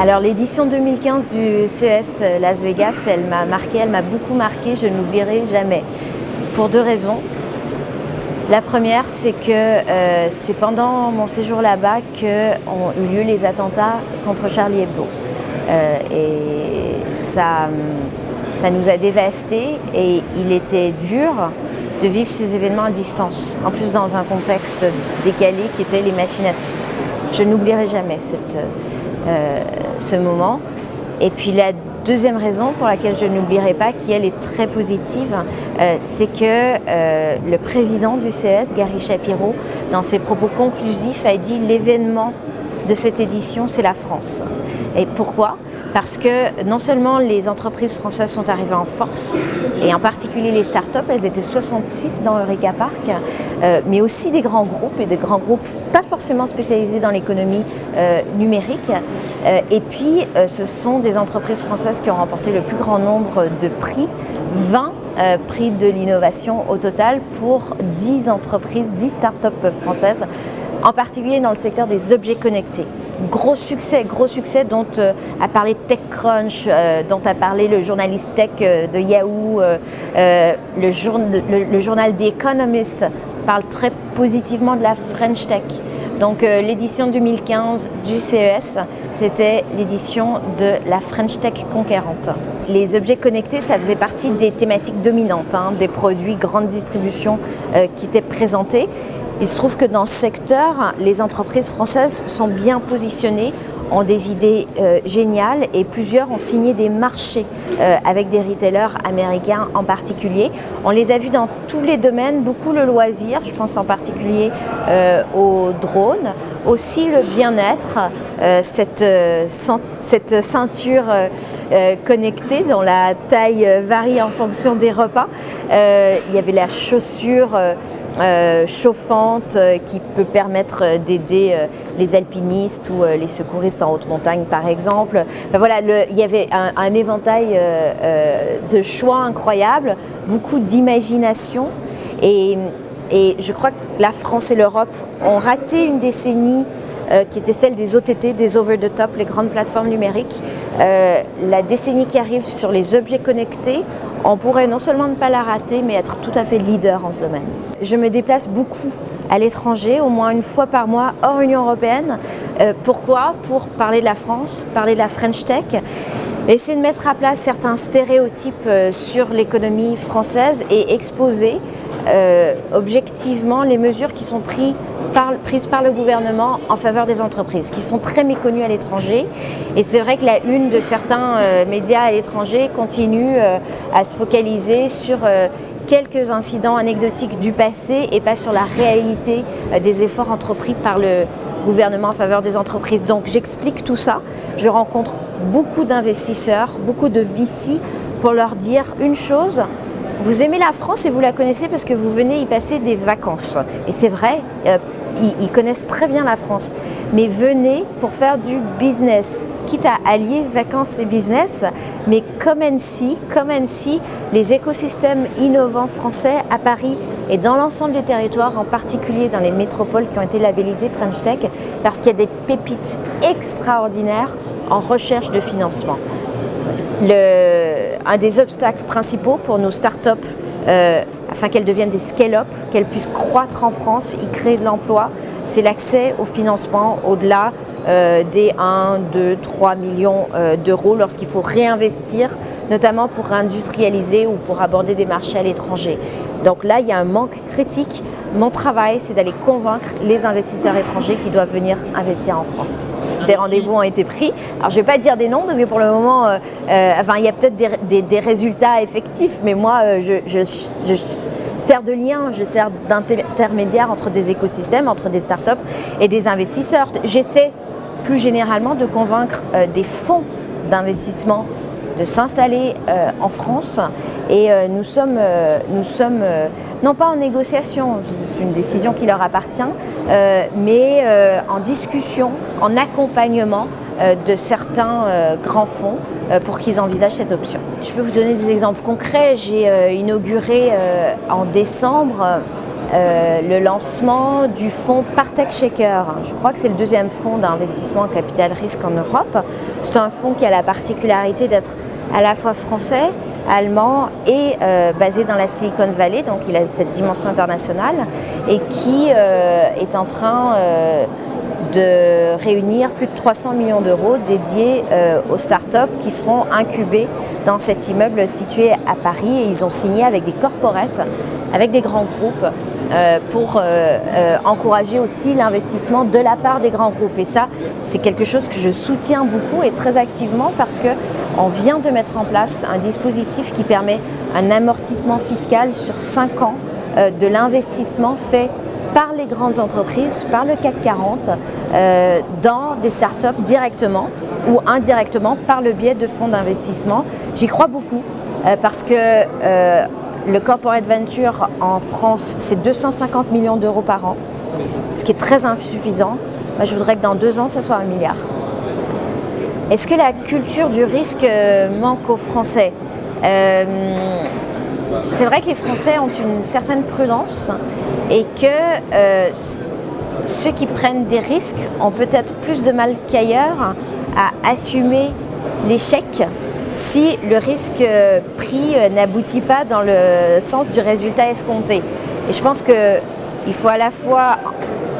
Alors l'édition 2015 du CES Las Vegas, elle m'a beaucoup marqué, je ne l'oublierai jamais. Pour deux raisons. La première, c'est que c'est pendant mon séjour là-bas qu'ont eu lieu les attentats contre Charlie Hebdo. Et ça nous a dévastés et il était dur de vivre ces événements à distance, en plus dans un contexte décalé qui était les machinations. Je n'oublierai jamais ce moment. Et puis la deuxième raison pour laquelle je n'oublierai pas, qui elle est très positive, c'est que le président du CES, Gary Shapiro, dans ses propos conclusifs, a dit l'événement de cette édition, c'est la France. Et pourquoi ? Parce que non seulement les entreprises françaises sont arrivées en force, et en particulier les startups, elles étaient 66 dans Eureka Park, mais aussi des grands groupes, et des grands groupes pas forcément spécialisés dans l'économie numérique. Et puis, ce sont des entreprises françaises qui ont remporté le plus grand nombre de prix, 20 prix de l'innovation au total pour 10 entreprises, 10 startups françaises, en particulier dans le secteur des objets connectés. Gros succès dont a parlé TechCrunch, dont a parlé le journaliste tech de Yahoo, le journal The Economist parle très positivement de la French Tech. Donc l'édition 2015 du CES, c'était l'édition de la French Tech conquérante. Les objets connectés, ça faisait partie des thématiques dominantes, des produits grande distribution qui étaient présentés. Il se trouve que dans ce secteur, les entreprises françaises sont bien positionnées, ont des idées géniales et plusieurs ont signé des marchés avec des retailers américains en particulier. On les a vus dans tous les domaines, beaucoup le loisir, je pense en particulier aux drones, aussi le bien-être, cette ceinture connectée dont la taille varie en fonction des repas. Il y avait la chaussure chauffante qui peut permettre d'aider les alpinistes ou les secouristes en haute montagne par exemple. Voilà, il y avait un éventail de choix incroyables, beaucoup d'imagination et je crois que la France et l'Europe ont raté une décennie qui était celle des OTT, des over-the-top, les grandes plateformes numériques. La décennie qui arrive sur les objets connectés, on pourrait non seulement ne pas la rater, mais être tout à fait leader en ce domaine. Je me déplace beaucoup à l'étranger, au moins une fois par mois, hors Union européenne. Pourquoi ? Pour parler de la France, parler de la French Tech, essayer de mettre à plat certains stéréotypes sur l'économie française et exposer objectivement les mesures qui sont prises par le gouvernement en faveur des entreprises, qui sont très méconnues à l'étranger. Et c'est vrai que la une de certains médias à l'étranger continue à se focaliser sur quelques incidents anecdotiques du passé et pas sur la réalité des efforts entrepris par le gouvernement en faveur des entreprises. Donc j'explique tout ça. Je rencontre beaucoup d'investisseurs, beaucoup de VC pour leur dire une chose. Vous aimez la France et vous la connaissez parce que vous venez y passer des vacances. Et c'est vrai, ils connaissent très bien la France. Mais venez pour faire du business, quitte à allier vacances et business. Mais comme NC, les écosystèmes innovants français à Paris et dans l'ensemble des territoires, en particulier dans les métropoles qui ont été labellisées French Tech, parce qu'il y a des pépites extraordinaires en recherche de financement. Un des obstacles principaux pour nos startups, afin qu'elles deviennent des scale-up, qu'elles puissent croître en France, y créer de l'emploi, c'est l'accès au financement au-delà des 1, 2, 3 millions d'euros lorsqu'il faut réinvestir, notamment pour industrialiser ou pour aborder des marchés à l'étranger. Donc là, il y a un manque critique. Mon travail, c'est d'aller convaincre les investisseurs étrangers qui doivent venir investir en France. Des rendez-vous ont été pris. Alors, je ne vais pas dire des noms parce que pour le moment, il y a peut-être des résultats effectifs, mais moi, je sers de lien, je sers d'intermédiaire entre des écosystèmes, entre des startups et des investisseurs. J'essaie plus généralement de convaincre des fonds d'investissement de s'installer en France et nous sommes non pas en négociation, c'est une décision qui leur appartient, mais en discussion, en accompagnement de certains grands fonds pour qu'ils envisagent cette option. Je peux vous donner des exemples concrets. J'ai inauguré en décembre le lancement du fonds Partech Shaker. Je crois que c'est le deuxième fonds d'investissement en capital risque en Europe. C'est un fonds qui a la particularité d'être à la fois français, allemand et basé dans la Silicon Valley, donc il a cette dimension internationale et qui est en train de réunir plus de 300 millions d'euros dédiés aux startups qui seront incubées dans cet immeuble situé à Paris. Et ils ont signé avec des corporates, avec des grands groupes pour encourager aussi l'investissement de la part des grands groupes. Et ça, c'est quelque chose que je soutiens beaucoup et très activement parce qu'on vient de mettre en place un dispositif qui permet un amortissement fiscal sur 5 ans de l'investissement fait par les grandes entreprises, par le CAC 40, dans des startups directement ou indirectement par le biais de fonds d'investissement. J'y crois beaucoup parce que le corporate venture en France, c'est 250 millions d'euros par an, ce qui est très insuffisant. Moi, je voudrais que dans 2 ans, ça soit 1 milliard. Est-ce que la culture du risque manque aux Français ? C'est vrai que les Français ont une certaine prudence et que ceux qui prennent des risques ont peut-être plus de mal qu'ailleurs à assumer l'échec si le risque pris n'aboutit pas dans le sens du résultat escompté. Et je pense qu'il faut à la fois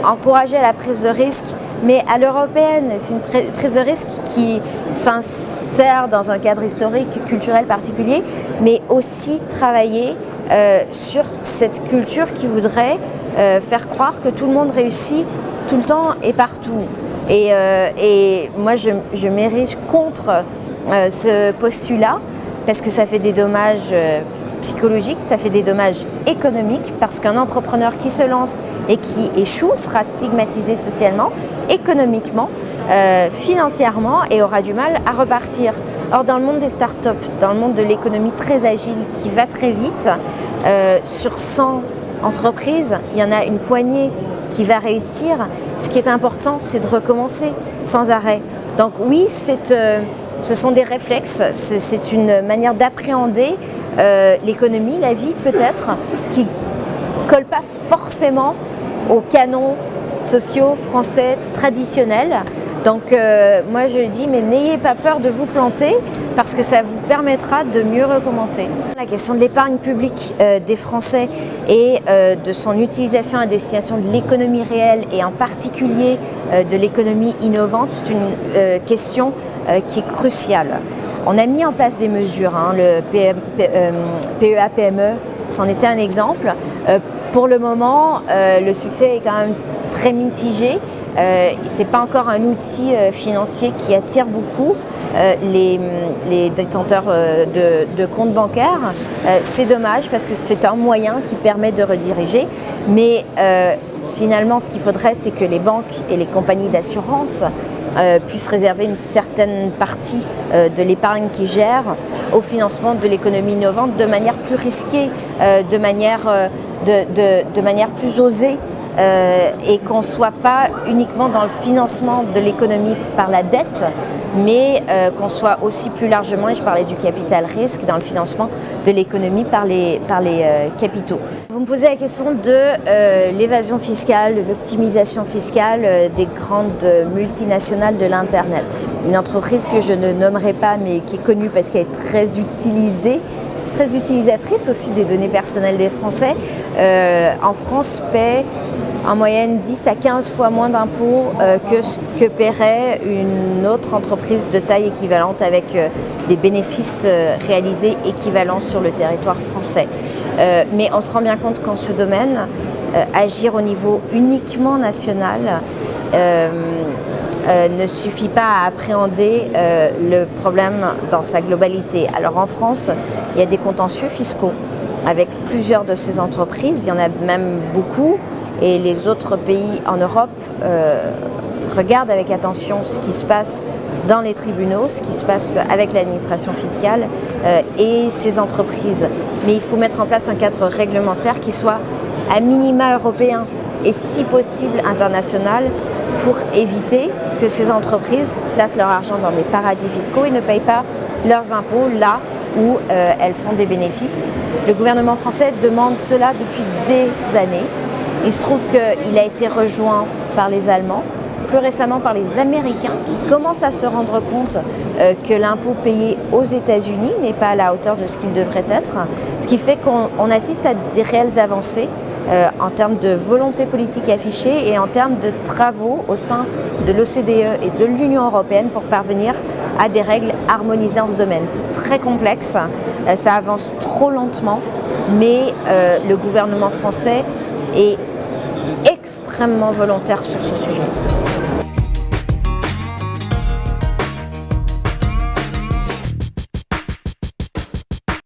encourager la prise de risque, mais à l'européenne. C'est une prise de risque qui s'insère dans un cadre historique, culturel particulier, mais aussi travailler sur cette culture qui voudrait faire croire que tout le monde réussit tout le temps et partout. Et moi, je m'érige contre ce postulat parce que ça fait des dommages psychologiques, ça fait des dommages économiques parce qu'un entrepreneur qui se lance et qui échoue sera stigmatisé socialement, économiquement, financièrement et aura du mal à repartir. Or, dans le monde des startups, dans le monde de l'économie très agile qui va très vite, sur 100 entreprises, il y en a une poignée qui va réussir. Ce qui est important, c'est de recommencer sans arrêt. Donc oui, ce sont des réflexes, c'est une manière d'appréhender l'économie, la vie peut-être, qui ne colle pas forcément aux canons sociaux français traditionnels. Donc moi je dis, mais n'ayez pas peur de vous planter parce que ça vous permettra de mieux recommencer. La question de l'épargne publique des Français et de son utilisation à destination de l'économie réelle et en particulier de l'économie innovante, c'est une question qui est cruciale. On a mis en place des mesures, le PEA-PME, c'en était un exemple. Pour le moment, le succès est quand même très mitigé. Ce n'est pas encore un outil financier qui attire beaucoup les détenteurs de comptes bancaires. C'est dommage parce que c'est un moyen qui permet de rediriger. Mais finalement, ce qu'il faudrait, c'est que les banques et les compagnies d'assurance puissent réserver une certaine partie de l'épargne qu'ils gèrent au financement de l'économie innovante de manière plus risquée, de manière plus osée. Et qu'on ne soit pas uniquement dans le financement de l'économie par la dette, mais qu'on soit aussi plus largement, et je parlais du capital risque, dans le financement de l'économie par les capitaux. Vous me posez la question de l'évasion fiscale, de l'optimisation fiscale des grandes multinationales de l'Internet. Une entreprise que je ne nommerai pas, mais qui est connue parce qu'elle est très utilisée, très utilisatrice aussi des données personnelles des Français, en France paie en moyenne 10 à 15 fois moins d'impôts que paierait une autre entreprise de taille équivalente avec des bénéfices réalisés équivalents sur le territoire français. Mais on se rend bien compte qu'en ce domaine, agir au niveau uniquement national ne suffit pas à appréhender le problème dans sa globalité. Alors en France, il y a des contentieux fiscaux avec plusieurs de ces entreprises, il y en a même beaucoup, et les autres pays en Europe regardent avec attention ce qui se passe dans les tribunaux, ce qui se passe avec l'administration fiscale et ces entreprises. Mais il faut mettre en place un cadre réglementaire qui soit à minima européen et si possible international pour éviter que ces entreprises placent leur argent dans des paradis fiscaux et ne payent pas leurs impôts là où elles font des bénéfices. Le gouvernement français demande cela depuis des années. Il se trouve qu'il a été rejoint par les Allemands, plus récemment par les Américains, qui commencent à se rendre compte que l'impôt payé aux États-Unis n'est pas à la hauteur de ce qu'il devrait être, ce qui fait qu'on assiste à des réelles avancées en termes de volonté politique affichée et en termes de travaux au sein de l'OCDE et de l'Union européenne pour parvenir à des règles harmonisées en ce domaine. C'est très complexe, ça avance trop lentement, mais le gouvernement français est extrêmement volontaire sur ce sujet.